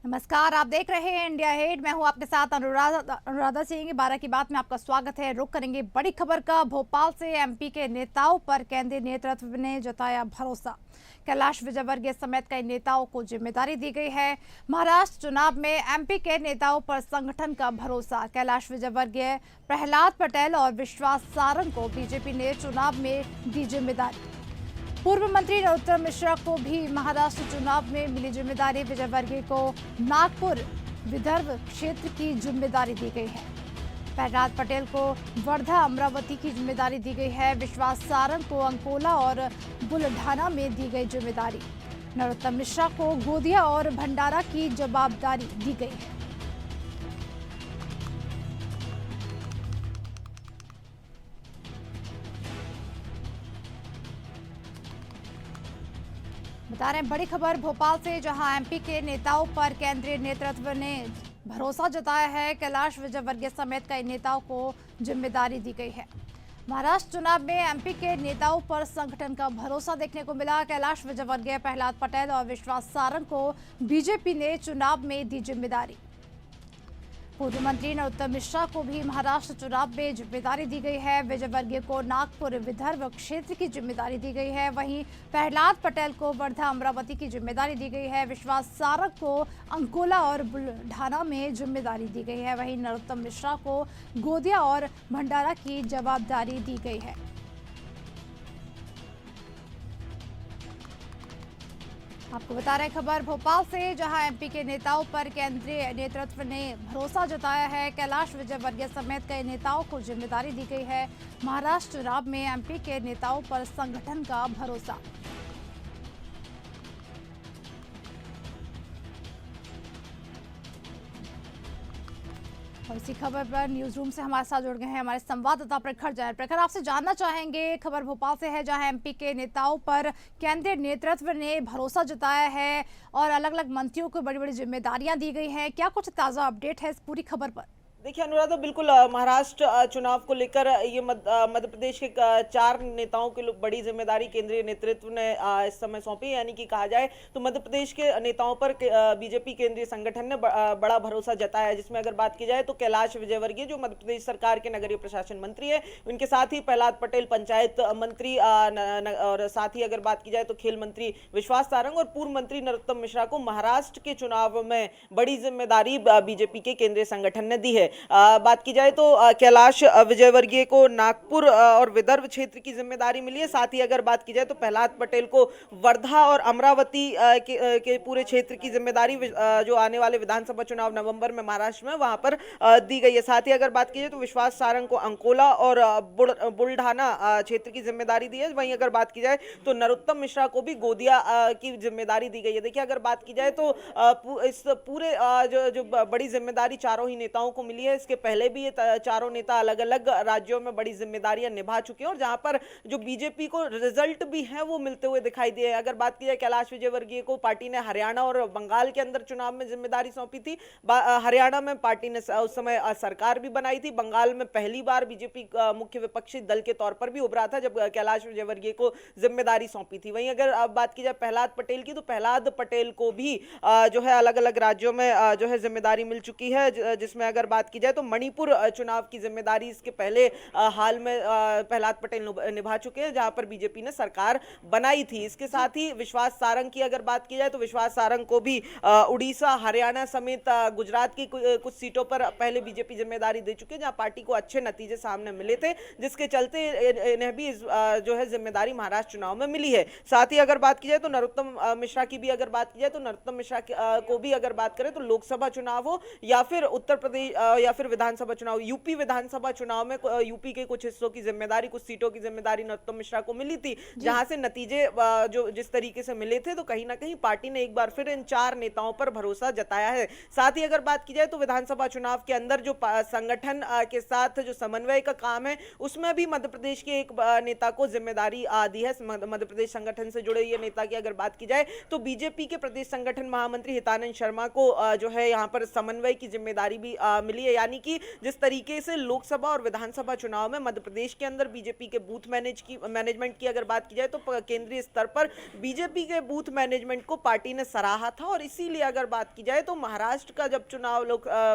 नमस्कार, आप देख रहे हैं इंडिया हेड। मैं हूं आपके साथ अनुराधा सिंह। 12 की बात में आपका स्वागत है। रुक करेंगे बड़ी खबर का। भोपाल से एमपी के नेताओं पर केंद्रीय नेतृत्व ने जताया भरोसा। कैलाश विजयवर्गीय समेत कई नेताओं को जिम्मेदारी दी गई है। महाराष्ट्र चुनाव में एमपी के नेताओं पर संगठन का भरोसा। कैलाश विजयवर्गीय, प्रहलाद पटेल और विश्वास सारंग को बीजेपी ने चुनाव में दी जिम्मेदारी। पूर्व मंत्री नरोत्तम मिश्रा को भी महाराष्ट्र चुनाव में मिली जिम्मेदारी। विजयवर्गीय को नागपुर विदर्भ क्षेत्र की जिम्मेदारी दी गई है। प्रहलाद पटेल को वर्धा अमरावती की जिम्मेदारी दी गई है। विश्वास सारंग को अंकोला और बुलढाना में दी गई जिम्मेदारी। नरोत्तम मिश्रा को गोदिया और भंडारा की जवाबदारी दी गई है। बता रहे हैं बड़ी खबर भोपाल से, जहां एमपी के नेताओं पर केंद्रीय नेतृत्व ने भरोसा जताया है। कैलाश विजयवर्गीय समेत कई नेताओं को जिम्मेदारी दी गई है। महाराष्ट्र चुनाव में एमपी के नेताओं पर संगठन का भरोसा देखने को मिला। कैलाश विजयवर्गीय, प्रहलाद पटेल और विश्वास सारंग को बीजेपी ने चुनाव में दी जिम्मेदारी। पूर्व मंत्री नरोत्तम मिश्रा को भी महाराष्ट्र चुनाव में जिम्मेदारी दी गई है। विजयवर्गीय को नागपुर विदर्भ क्षेत्र की जिम्मेदारी दी गई है। वहीं प्रहलाद पटेल को वर्धा अमरावती की जिम्मेदारी दी गई है। विश्वास सारंग को अंकोला और बुलढाना में जिम्मेदारी दी गई है। वहीं नरोत्तम मिश्रा को गोदिया और भंडारा की जवाबदारी दी गई है। आपको बता रहे खबर भोपाल से, जहां एमपी के नेताओं पर केंद्रीय नेतृत्व ने भरोसा जताया है। कैलाश विजयवर्गीय समेत कई नेताओं को जिम्मेदारी दी गई है। महाराष्ट्र चुनाव में एमपी के नेताओं पर संगठन का भरोसा। और इसी खबर पर न्यूज रूम से हमारे साथ जुड़ गए हैं हमारे संवाददाता प्रखर जैन। प्रखर, आपसे जानना चाहेंगे, खबर भोपाल से है जहां एमपी के नेताओं पर केंद्रीय नेतृत्व ने भरोसा जताया है और अलग अलग मंत्रियों को बड़ी बड़ी जिम्मेदारियां दी गई हैं। क्या कुछ ताज़ा अपडेट है इस पूरी खबर पर? देखिए अनुराधा, बिल्कुल महाराष्ट्र चुनाव को लेकर ये मध्य प्रदेश के 4 नेताओं की बड़ी जिम्मेदारी केंद्रीय नेतृत्व ने इस समय सौंपी। यानी कि कहा जाए तो मध्य प्रदेश के नेताओं पर बीजेपी केंद्रीय संगठन ने बड़ा भरोसा जताया है। जिसमें अगर बात की जाए तो कैलाश विजयवर्गीय जो मध्य प्रदेश सरकार के नगरीय प्रशासन मंत्री है, उनके साथ ही प्रहलाद पटेल पंचायत मंत्री, और साथ ही अगर बात की जाए तो खेल मंत्री विश्वास सारंग और पूर्व मंत्री नरोत्तम मिश्रा को महाराष्ट्र के चुनाव में बड़ी जिम्मेदारी बीजेपी के केंद्रीय संगठन ने दी है। बात की जाए तो कैलाश विजयवर्गीय को नागपुर और विदर्भ क्षेत्र की जिम्मेदारी मिली है। साथ ही अगर बात की जाए तो प्रहलाद पटेल को वर्धा और अमरावती के पूरे क्षेत्र की जिम्मेदारी जो आने वाले विधानसभा चुनाव नवंबर में महाराष्ट्र में वहां पर दी गई है। साथ ही अगर बात की जाए तो विश्वास सारंग को अंकोला और बुलढाना क्षेत्र की जिम्मेदारी दी है। वहीं अगर बात की जाए तो नरोत्तम मिश्रा को भी गोदिया की जिम्मेदारी दी गई है। देखिए अगर बात की जाए तो इस पूरे जो बड़ी जिम्मेदारी चारों ही नेताओं को मिली है। इसके पहले भी ये चारों नेता अलग अलग राज्यों में बड़ी जिम्मेदारियां निभा चुके हैं और जहां पर जो बीजेपी को रिजल्ट भी है वो मिलते हुए दिखाई दिए। अगर बात की जाए कैलाश विजयवर्गीय को पार्टी ने हरियाणा और बंगाल के अंदर चुनाव में जिम्मेदारी सौंपी थी। हरियाणा में पार्टी ने उस समय सरकार भी बनाई थी। बंगाल में पहली बार बीजेपी मुख्य विपक्षी दल के तौर पर भी उभरा था जब कैलाश विजयवर्गीय को जिम्मेदारी सौंपी थी। वहीं अगर बात की जाए प्रहलाद पटेल की, तो प्रहलाद पटेल को भी जो है अलग अलग राज्यों में जो है जिम्मेदारी मिल चुकी है। जिसमें अगर बात की जाए तो मणिपुर चुनाव की जिम्मेदारी इसके पहले हाल में प्रहलाद पटेल निभा चुके हैं, जहां पर बीजेपी ने सरकार बनाई थी। इसके साथ ही विश्वास सारंग की अगर बात की जाए तो विश्वास सारंग को भी उड़ीसा, हरियाणा समेत गुजरात की कुछ सीटों पर पहले बीजेपी जिम्मेदारी दे चुकी है, जहां पार्टी को अच्छे नतीजे सामने मिले थे, जिसके चलते इन्हें भी जो है जिम्मेदारी महाराष्ट्र चुनाव में मिली है। साथ ही अगर बात की जाए तो नरोत्तम मिश्रा की भी अगर बात की जाए तो नरोत्तम मिश्रा को भी अगर बात करें तो लोकसभा चुनाव हो या फिर उत्तर प्रदेश या फिर विधानसभा चुनाव, यूपी विधानसभा चुनाव में यूपी के कुछ हिस्सों की जिम्मेदारी, कुछ सीटों की जिम्मेदारी नरोत्तम मिश्रा को मिली थी, जहां से नतीजे जो जिस तरीके से मिले थे, तो कहीं ना कहीं पार्टी ने एक बार फिर इन 4 नेताओं पर भरोसा जताया है। साथ ही अगर बात की जाए तो विधानसभा चुनाव के अंदर जो संगठन के साथ जो समन्वय का काम है, उसमें भी मध्य प्रदेश के एक नेता को जिम्मेदारी दी है। मध्य प्रदेश संगठन से जुड़े ये नेता की अगर बात की जाए तो बीजेपी के प्रदेश संगठन महामंत्री हितानंद शर्मा को जो है यहाँ पर समन्वय की जिम्मेदारी भी मिली है, यानी कि जिस तरीके से लोकसभा और विधानसभा चुनाव में मध्य प्रदेश के अंदर बीजेपी के बूथ मैनेजमेंट की अगर बात की जाए तो केंद्रीय स्तर पर बीजेपी के बूथ मैनेजमेंट को पार्टी ने सराहा था, और इसीलिए अगर बात की जाए तो महाराष्ट्र का जब चुनाव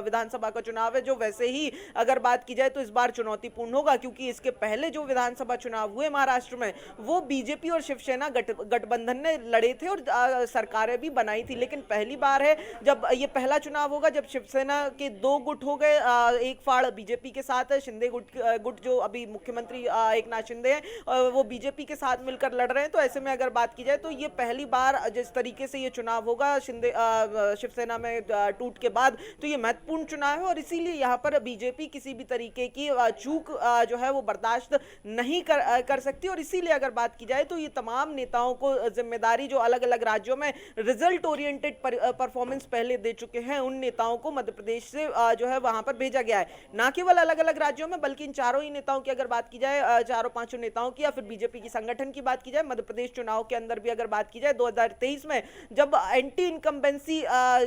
विधानसभा का चुनाव है, जो वैसे ही अगर बात की जाए तो इस बार चुनौतीपूर्ण होगा, क्योंकि इसके पहले जो विधानसभा चुनाव हुए महाराष्ट्र में वो बीजेपी और शिवसेना गठबंधन ने लड़े थे और सरकारें भी बनाई थी। लेकिन पहली बार है जब ये पहला चुनाव होगा जब शिवसेना के दो गुट हो गए, एक फाड़ बीजेपी के साथ है, शिंदे गुट जो अभी मुख्यमंत्री एकनाथ शिंदे हैं वो बीजेपी के साथ मिलकर लड़ रहे हैं। तो ऐसे में अगर बात की जाए तो ये पहली बार जिस तरीके से ये चुनाव होगा शिवसेना में टूट के बाद, तो ये महत्वपूर्ण चुनाव है, और इसीलिए यहाँ पर बीजेपी किसी भी तरीके की चूक जो है वो बर्दाश्त नहीं कर सकती। और इसीलिए अगर बात की जाए तो ये तमाम नेताओं को जिम्मेदारी जो अलग अलग राज्यों में रिजल्ट ओरिएंटेड परफॉर्मेंस पहले दे चुके हैं, उन नेताओं को मध्य प्रदेश से जो है वहां पर भेजा गया है, ना केवल अलग अलग राज्यों में बल्कि इन चारों ही नेताओं की अगर बात की जाए, चारों पांचों नेताओं की या फिर बीजेपी की संगठन की बात की जाए, मध्य प्रदेश चुनाव के अंदर भी अगर बात की जाए 2023 में जब एंटी इनकम्बेंसी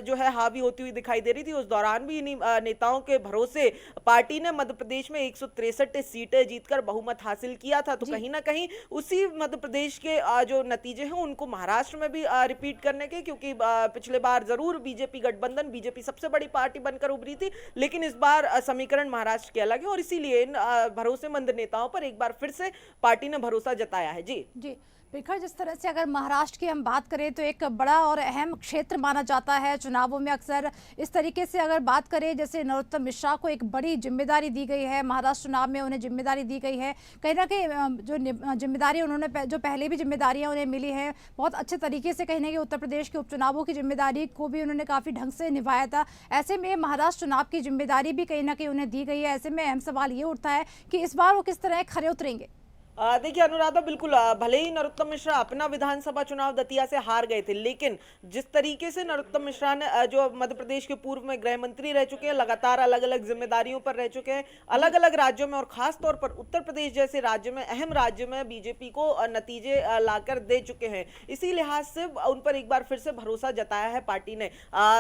जो है हावी होती हुई दिखाई दे रही थी, उस दौरान भी इन नेताओं के भरोसे पार्टी ने मध्य प्रदेश में 163 सीटें जीतकर बहुमत हासिल किया था। तो कहीं ना कहीं उसी मध्य प्रदेश के जो नतीजे हैं उनको महाराष्ट्र में भी रिपीट करने के, क्योंकि पिछले बार जरूर बीजेपी सबसे बड़ी पार्टी बनकर उभरी थी, लेकिन इस बार समीकरण महाराष्ट्र के अलग है, और इसीलिए इन भरोसेमंद नेताओं पर एक बार फिर से पार्टी ने भरोसा जताया है। जी जी बिल्कुल, जिस तरह से अगर महाराष्ट्र की हम बात करें तो एक बड़ा और अहम क्षेत्र माना जाता है चुनावों में। अक्सर इस तरीके से अगर बात करें, जैसे नरोत्तम मिश्रा को एक बड़ी जिम्मेदारी दी गई है, महाराष्ट्र चुनाव में उन्हें जिम्मेदारी दी गई है, कहीं ना कहीं जो जिम्मेदारी उन्होंने जो पहले भी जिम्मेदारियां उन्हें मिली हैं बहुत अच्छे तरीके से, कहीं ना कहीं उत्तर प्रदेश के उपचुनावों की जिम्मेदारी को भी उन्होंने काफ़ी ढंग से निभाया था। ऐसे में महाराष्ट्र चुनाव की जिम्मेदारी भी कहीं ना कहीं उन्हें दी गई है। ऐसे में अहम सवाल ये उठता है कि इस बार वो किस तरह खरे उतरेंगे। देखिए अनुराधा, बिल्कुल भले ही नरोत्तम मिश्रा अपना विधानसभा चुनाव दतिया से हार गए थे, लेकिन जिस तरीके से नरोत्तम मिश्रा ने जो मध्य प्रदेश के पूर्व में गृह मंत्री रह चुके हैं, लगातार अलग अलग जिम्मेदारियों पर रह चुके हैं अलग अलग राज्यों में, और खास तौर पर उत्तर प्रदेश जैसे राज्य में, अहम राज्य में बीजेपी को नतीजे लाकर दे चुके हैं, इसी लिहाज से उन पर एक बार फिर से भरोसा जताया है पार्टी ने।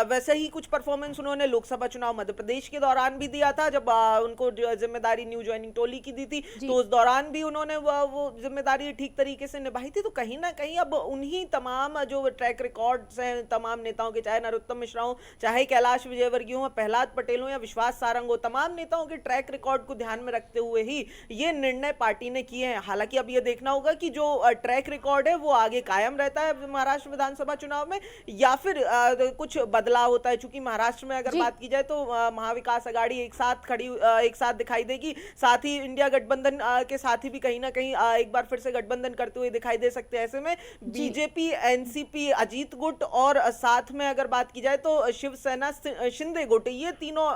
वैसे ही कुछ परफॉर्मेंस उन्होंने लोकसभा चुनाव मध्य प्रदेश के दौरान भी दिया था, जब उनको जिम्मेदारी न्यू ज्वाइनिंग टोली की दी थी, तो उस दौरान भी उन्होंने वो जिम्मेदारी ठीक तरीके से निभाई थी। तो कहीं ना कहीं अब उन्हीं तमाम जो ट्रैक रिकॉर्ड्स हैं तमाम नेताओं के, चाहे नरोत्तम मिश्रा हो, चाहे कैलाश विजयवर्गीय हो, प्रहलाद पटेल हो या विश्वास सारंग हो, तमाम नेताओं के ट्रैक रिकॉर्ड को ध्यान में रखते हुए ही ये निर्णय पार्टी ने किए हैं। हालांकि अब ये देखना होगा कि जो ट्रैक रिकॉर्ड है वो आगे कायम रहता है महाराष्ट्र विधानसभा चुनाव में, या फिर कुछ बदलाव होता है। चूंकि महाराष्ट्र में अगर बात की जाए तो महाविकास आघाड़ी एक साथ दिखाई देगी, साथ ही इंडिया गठबंधन के साथ ही भी कहीं ना कहीं एक बार फिर से गठबंधन करते हुए दिखाई दे सकते हैं। ऐसे में बीजेपी, एनसीपी, अजीत गुट और साथ में अगर बात की जाए तो शिवसेना, शिंदे गुट, ये तीनों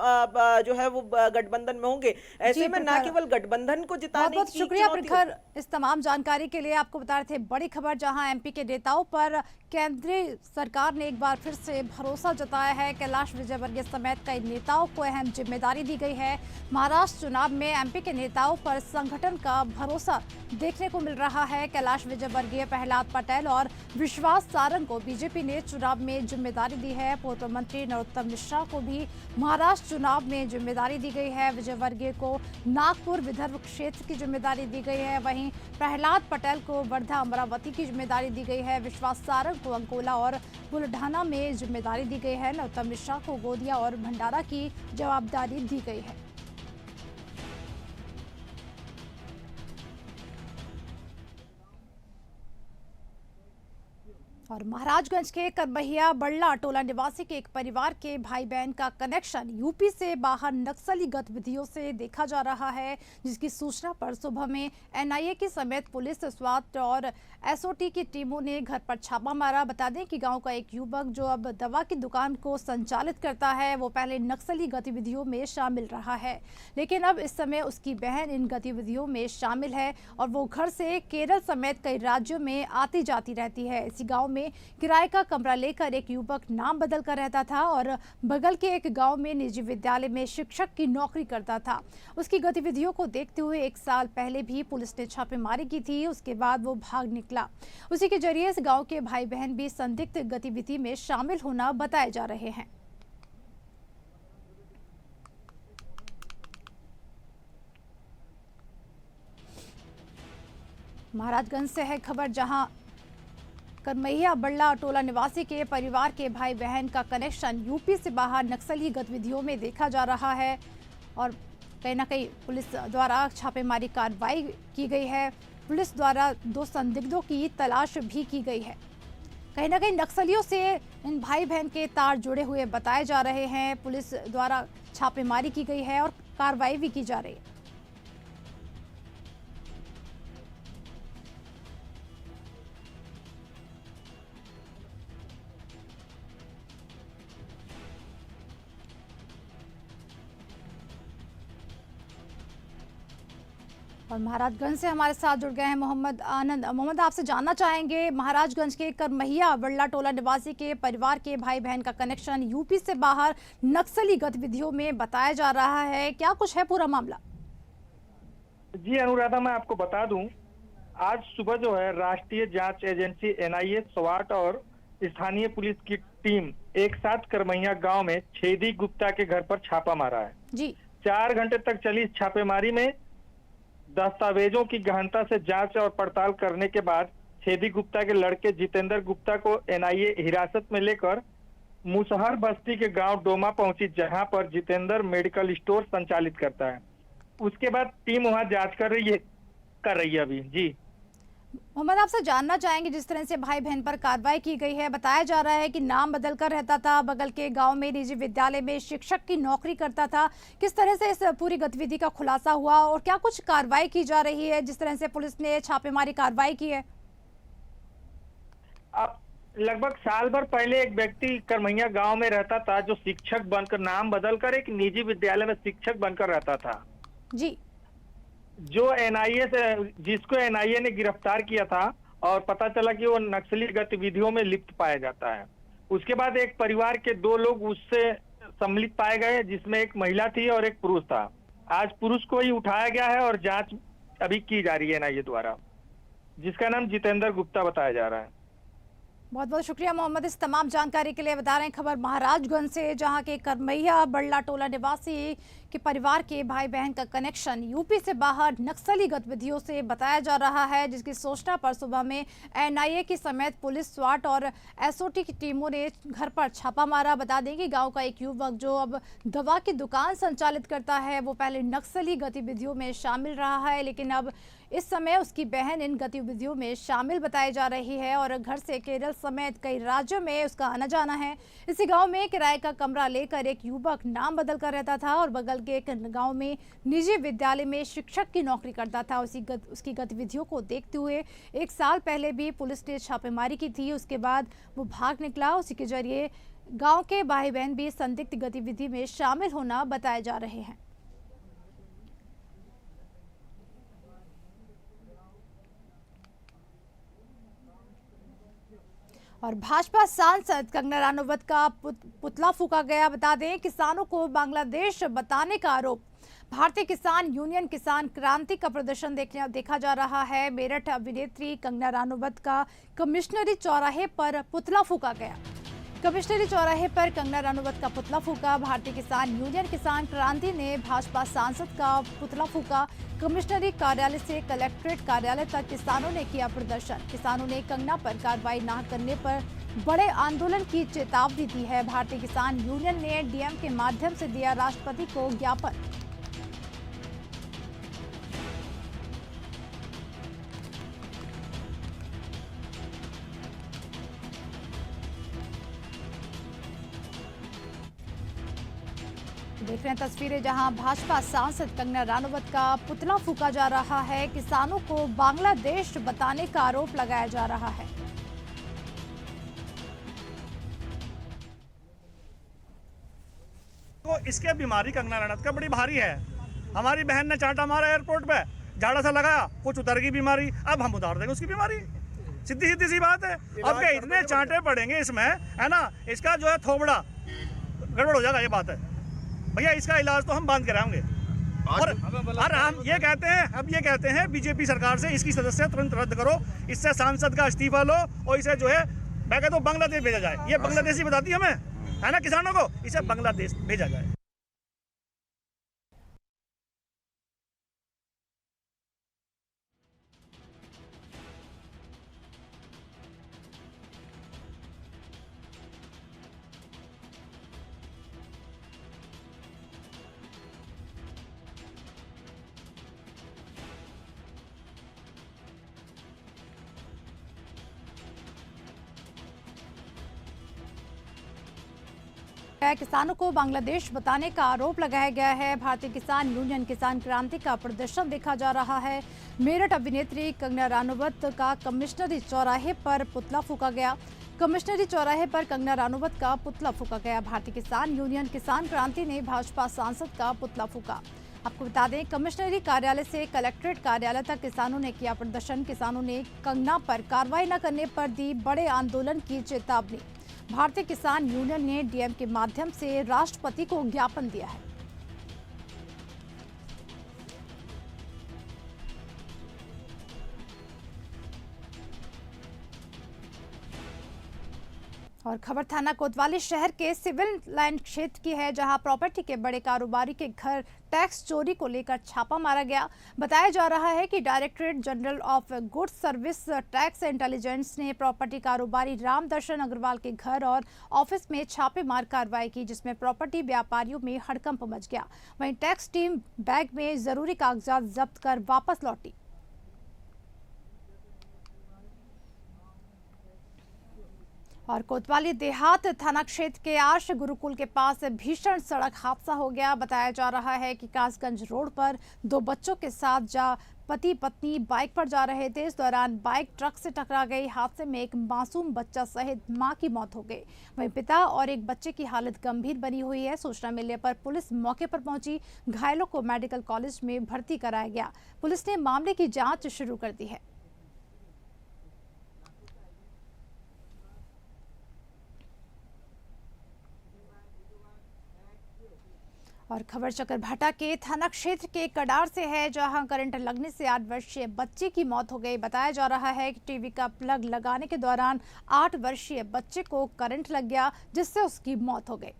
जो है वो गठबंधन में होंगे। ऐसे में ना केवल गठबंधन को जिताने बहुत शुक्रिया प्रखर इस तमाम जानकारी के लिए। आपको बता रहे थे बड़ी खबर, जहां एमपी के नेताओं पर केंद्रीय सरकार ने एक बार फिर से भरोसा जताया है। कैलाश विजयवर्गीय समेत कई नेताओं को अहम जिम्मेदारी दी गई है। महाराष्ट्र चुनाव में एमपी के नेताओं पर संगठन का भरोसा देखने को मिल रहा है। कैलाश विजयवर्गीय, प्रहलाद पटेल और विश्वास सारंग को बीजेपी ने चुनाव में जिम्मेदारी दी है। पूर्व मंत्री नरोत्तम मिश्रा को भी महाराष्ट्र चुनाव में जिम्मेदारी दी गई है। विजयवर्गीय को नागपुर विदर्भ क्षेत्र की जिम्मेदारी दी गई है, वहीं प्रहलाद पटेल को वर्धा अमरावती की जिम्मेदारी दी गई है। विश्वास सारंग को अंकोला और बुलढाना में जिम्मेदारी दी गई है। नरोत्तम मिश्रा को गोंदिया और भंडारा की जवाबदारी दी गई है। और महाराजगंज के करबहिया बल्ला टोला निवासी के एक परिवार के भाई बहन का कनेक्शन यूपी से बाहर नक्सली गतिविधियों से देखा जा रहा है, जिसकी सूचना पर सुबह में एनआईए की समेत पुलिस, स्वाट और एसओटी की टीमों ने घर पर छापा मारा। बता दें कि गांव का एक युवक जो अब दवा की दुकान को संचालित करता है, वो पहले नक्सली गतिविधियों में शामिल रहा है, लेकिन अब इस समय उसकी बहन इन गतिविधियों में शामिल है और वो घर से केरल समेत कई राज्यों में आती जाती रहती है। इसी गाँव में किराए का कमरा लेकर एक युवक नाम बदल कर रहता था और बगल के एक गांव में निजी विद्यालय में शिक्षक की नौकरी करता था। उसकी गतिविधियों को देखते हुए 1 साल पहले भी पुलिस ने छापेमारी की थी। उसके बाद वो भाग निकला। उसी के जरिए इस गांव के भाई बहन भी संदिग्ध गतिविधि में शामिल होना बताए जा रहे हैं। महाराजगंज से है खबर, जहां करमैया बल्ला टोला निवासी के परिवार के भाई बहन का कनेक्शन यूपी से बाहर नक्सली गतिविधियों में देखा जा रहा है और कहीं ना कहीं पुलिस द्वारा छापेमारी कार्रवाई की गई है। पुलिस द्वारा 2 संदिग्धों की तलाश भी की गई है। कहीं ना कहीं नक्सलियों से इन भाई बहन के तार जुड़े हुए बताए जा रहे हैं। पुलिस द्वारा छापेमारी की गई है और कार्रवाई भी की जा रही है। और महाराजगंज से हमारे साथ जुड़ गए हैं मोहम्मद आनंद। मोहम्मद, आपसे जानना चाहेंगे, महाराजगंज के करमैया बल्ला टोला निवासी के परिवार के भाई बहन का कनेक्शन यूपी से बाहर नक्सली गतिविधियों में बताया जा रहा है, क्या कुछ है पूरा मामला? जी अनुराधा, मैं आपको बता दूं, आज सुबह जो है राष्ट्रीय जांच एजेंसी NIA, स्वाट और स्थानीय पुलिस की टीम एक साथ करमैया गांव में छेदी गुप्ता के घर पर छापा मारा है जी। 4 घंटे तक चली इस छापेमारी में दस्तावेजों की गहनता से जांच और पड़ताल करने के बाद छेदी गुप्ता के लड़के जितेंद्र गुप्ता को NIA हिरासत में लेकर मुसहर बस्ती के गांव डोमा पहुंची, जहां पर जितेंद्र मेडिकल स्टोर संचालित करता है। उसके बाद टीम वहां जांच कर रही है अभी। जी मोहम्मद, आपसे जानना चाहेंगे, जिस तरह से भाई बहन पर कार्रवाई की गई है, बताया जा रहा है कि नाम बदलकर रहता था, बगल के गांव में निजी विद्यालय में शिक्षक की नौकरी करता था। किस तरह से इस पूरी गतिविधि का खुलासा हुआ और क्या कुछ कार्रवाई की जा रही है जिस तरह से पुलिस ने छापेमारी कार्रवाई की है? अब लगभग साल भर पहले एक व्यक्ति करमैया गांव में रहता था, जो शिक्षक बनकर, नाम बदलकर एक निजी विद्यालय में शिक्षक बनकर रहता था जी। जो NIA से, जिसको NIA ने गिरफ्तार किया था और पता चला कि वो नक्सली गतिविधियों में लिप्त पाया जाता है। उसके बाद एक परिवार के 2 लोग उससे सम्मिलित पाए गए, जिसमें एक महिला थी और एक पुरुष था। आज पुरुष को ही उठाया गया है और जांच अभी की जा रही है NIA द्वारा, जिसका नाम जितेंद्र गुप्ता बताया जा रहा है। बहुत बहुत शुक्रिया मोहम्मद इस तमाम जानकारी के लिए। बता रहे हैं खबर महाराजगंज से, जहां के करमैया बल्ला टोला निवासी के परिवार के भाई बहन का कनेक्शन यूपी से बाहर नक्सली गतिविधियों से बताया जा रहा है, जिसकी सूचना पर सुबह में NIA की समेत पुलिस, स्वाट और SOT की टीमों ने घर पर छापा मारा। बता दें कि गांव का एक युवक जो अब दवा की दुकान संचालित करता है, वो पहले नक्सली गतिविधियों में शामिल रहा है, लेकिन अब इस समय उसकी बहन इन गतिविधियों में शामिल बताई जा रही है और घर से केरल समेत कई राज्यों में उसका आना जाना है। इसी गांव में किराए का कमरा लेकर एक युवक नाम बदल कर रहता था और बगल के एक गांव में निजी विद्यालय में शिक्षक की नौकरी करता था। उसकी गतिविधियों को देखते हुए 1 साल पहले भी पुलिस ने छापेमारी की थी। उसके बाद वो भाग निकला। उसी के जरिए गाँव के भाई बहन भी संदिग्ध गतिविधि में शामिल होना बताए जा रहे हैं। और भाजपा सांसद कंगना रानौत का पुतला फूका गया। बता दें, किसानों को बांग्लादेश बताने का आरोप। भारतीय किसान यूनियन किसान क्रांति का प्रदर्शन देखा जा रहा है। मेरठ अभिनेत्री कंगना रानौत का कमिश्नरी चौराहे पर पुतला फूका गया। कमिश्नरी चौराहे पर कंगना रानौत का पुतला फूका। भारतीय किसान यूनियन किसान क्रांति ने भाजपा सांसद का पुतला फूका। कमिश्नरी कार्यालय से कलेक्ट्रेट कार्यालय तक किसानों ने किया प्रदर्शन। किसानों ने कंगना पर कार्रवाई न करने पर बड़े आंदोलन की चेतावनी दी है। भारतीय किसान यूनियन ने DM के माध्यम से दिया राष्ट्रपति को ज्ञापन। देख रहे हैं तस्वीरें, जहां भाजपा सांसद कंगना रानौत का पुतला फूका जा रहा है। किसानों को बांग्लादेश बताने का आरोप लगाया जा रहा है। तो इसके बीमारी कंगना रानौत का बड़ी भारी है। हमारी बहन ने चांटा मारा एयरपोर्ट पे, झाड़ा सा लगाया, कुछ उतर गई बीमारी, अब हम उतार देंगे उसकी बीमारी। सीधी सी बात है। अब क्या इतने चांटे पड़ेंगे इसमें, है ना, इसका जो है थोबड़ा गड़बड़ हो जाएगा। ये बात है भैया, इसका इलाज तो हम बंद कराएंगे। और हम ये कहते हैं बीजेपी सरकार से इसकी सदस्यता तुरंत रद्द करो, इससे सांसद का इस्तीफा लो और इसे जो है मैं कहता हूँ बांग्लादेश भेजा जाए। ये बांग्लादेशी बताती हमें, है ना, किसानों को, इसे बांग्लादेश भेजा जाए। किसानों को बांग्लादेश बताने का आरोप लगाया गया है। भारतीय किसान यूनियन किसान क्रांति का प्रदर्शन देखा जा रहा है। मेरठ अभिनेत्री कंगना रानौत का कमिश्नरी चौराहे पर पुतला फूका गया। कमिश्नरी चौराहे पर कंगना रानौत का पुतला फूका गया। भारतीय किसान यूनियन किसान क्रांति ने भाजपा सांसद का पुतला फूका। आपको बता दें, कमिश्नरी कार्यालय से कलेक्ट्रेट कार्यालय तक किसानों ने किया प्रदर्शन। किसानों ने कंगना पर कार्रवाई न करने पर दी बड़े आंदोलन की चेतावनी। भारतीय किसान यूनियन ने डीएम के माध्यम से राष्ट्रपति को ज्ञापन दिया है। और खबर थाना कोतवाली शहर के सिविल लाइन क्षेत्र की है, जहां प्रॉपर्टी के बड़े कारोबारी के घर टैक्स चोरी को लेकर छापा मारा गया। बताया जा रहा है कि directorate general of goods service tax intelligence ने प्रॉपर्टी कारोबारी राम दर्शन अग्रवाल के घर और ऑफिस में छापेमार कार्रवाई की, जिसमें प्रॉपर्टी व्यापारियों में हड़कंप मच गया। वहीं टैक्स टीम बैग में जरूरी कागजात जब्त कर वापस लौटी। और कोतवाली देहात थाना क्षेत्र के आश गुरुकुल के पास भीषण सड़क हादसा हो गया। बताया जा रहा है कि कासगंज रोड पर दो बच्चों के साथ पति पत्नी बाइक पर जा रहे थे। इस दौरान बाइक ट्रक से टकरा गई। हादसे में एक मासूम बच्चा सहित मां की मौत हो गई। वहीं पिता और एक बच्चे की हालत गंभीर बनी हुई है। सूचना मिलने पर पुलिस मौके पर पहुंची। घायलों को मेडिकल कॉलेज में भर्ती कराया गया। पुलिस ने मामले की जांच शुरू कर दी है। और खबर चकरभाटा के थाना क्षेत्र के कडार से है, जहां करंट लगने से 8 वर्षीय बच्चे की मौत हो गई। बताया जा रहा है कि टीवी का प्लग लगाने के दौरान 8 वर्षीय बच्चे को करंट लग गया, जिससे उसकी मौत हो गई।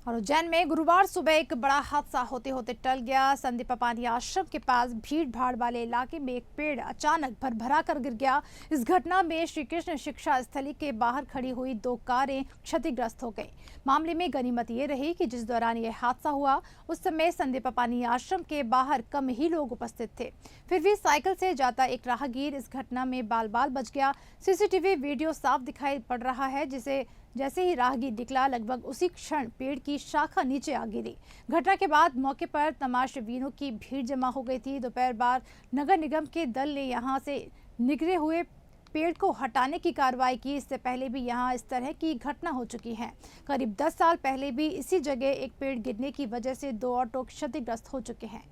और उज्जैन में गुरुवार सुबह एक बड़ा हादसा होते होते टल गया। संदीप पानी आश्रम के पास भीड़ भाड़ वाले इलाके में एक पेड़ अचानक भरभरा कर गिर गया। इस घटना में श्री कृष्ण शिक्षा स्थली के बाहर खड़ी हुई 2 कारें क्षतिग्रस्त हो गई। मामले में गनीमत ये रही कि जिस दौरान यह हादसा हुआ उस समय संदीप पानी आश्रम के बाहर कम ही लोग उपस्थित थे। फिर भी साइकिल से जाता एक राहगीर इस घटना में बाल बाल बच गया। सीसीटीवी वीडियो साफ दिखाई पड़ रहा है, जैसे ही राहगीर निकला लगभग उसी क्षण पेड़ की शाखा नीचे आ गिरी। घटना के बाद मौके पर तमाशबीनों की भीड़ जमा हो गई थी। दोपहर बाद नगर निगम के दल ने यहां से निगरे हुए पेड़ को हटाने की कार्रवाई की। इससे पहले भी यहां इस तरह की घटना हो चुकी है। करीब 10 साल पहले भी इसी जगह एक पेड़ गिरने की वजह से 2 ऑटो क्षतिग्रस्त हो चुके हैं।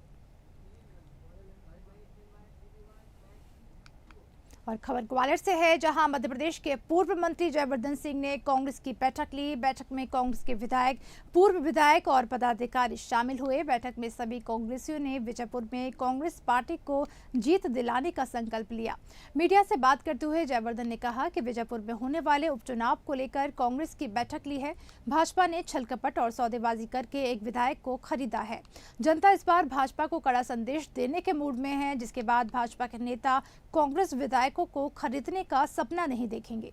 और खबर ग्वालियर से है, जहां मध्य प्रदेश के पूर्व मंत्री जयवर्धन सिंह ने कांग्रेस की बैठक ली। बैठक में कांग्रेस के विधायक, पूर्व विधायक और पदाधिकारी शामिल हुए। बैठक में सभी कांग्रेसियों ने विजयपुर में कांग्रेस पार्टी को जीत दिलाने का संकल्प लिया। मीडिया से बात करते हुए जयवर्धन ने कहा कि विजयपुर में होने वाले उपचुनाव को लेकर कांग्रेस की बैठक ली है। भाजपा ने छलकपट और सौदेबाजी करके एक विधायक को खरीदा है। जनता इस बार भाजपा को कड़ा संदेश देने के मूड में है, जिसके बाद भाजपा के नेता कांग्रेस विधायकों को खरीदने का सपना नहीं देखेंगे।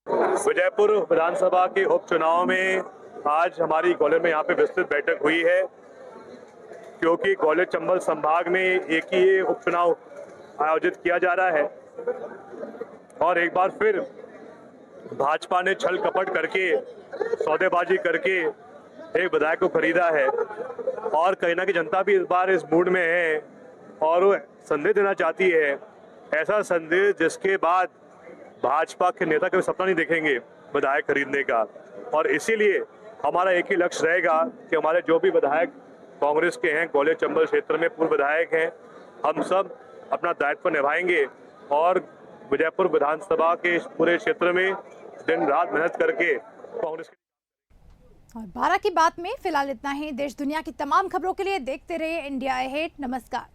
विजयपुर विधानसभा के उपचुनाव में आज हमारी ग्वालियर में यहाँ पे विस्तृत बैठक हुई है, क्योंकि ग्वालियर चंबल संभाग में एक ही ये उपचुनाव आयोजित किया जा रहा है और एक बार फिर भाजपा ने छल कपट करके, सौदेबाजी करके एक विधायक को खरीदा है और कहीं ना कहीं जनता भी इस बार इस मूड में है और वो संदेश देना चाहती है, ऐसा संदेश जिसके बाद भाजपा के नेता कभी सपना नहीं देखेंगे विधायक खरीदने का। और इसीलिए हमारा एक ही लक्ष्य रहेगा कि हमारे जो भी विधायक कांग्रेस के हैं, ग्वालियर चंबल क्षेत्र में पूर्व विधायक हैं, हम सब अपना दायित्व निभाएंगे और विजयपुर विधानसभा के पूरे क्षेत्र में दिन रात मेहनत करके कांग्रेस। और 12 की बात में फिलहाल इतना ही। देश दुनिया की तमाम खबरों के लिए देखते रहिए इंडिया अहेड। नमस्कार।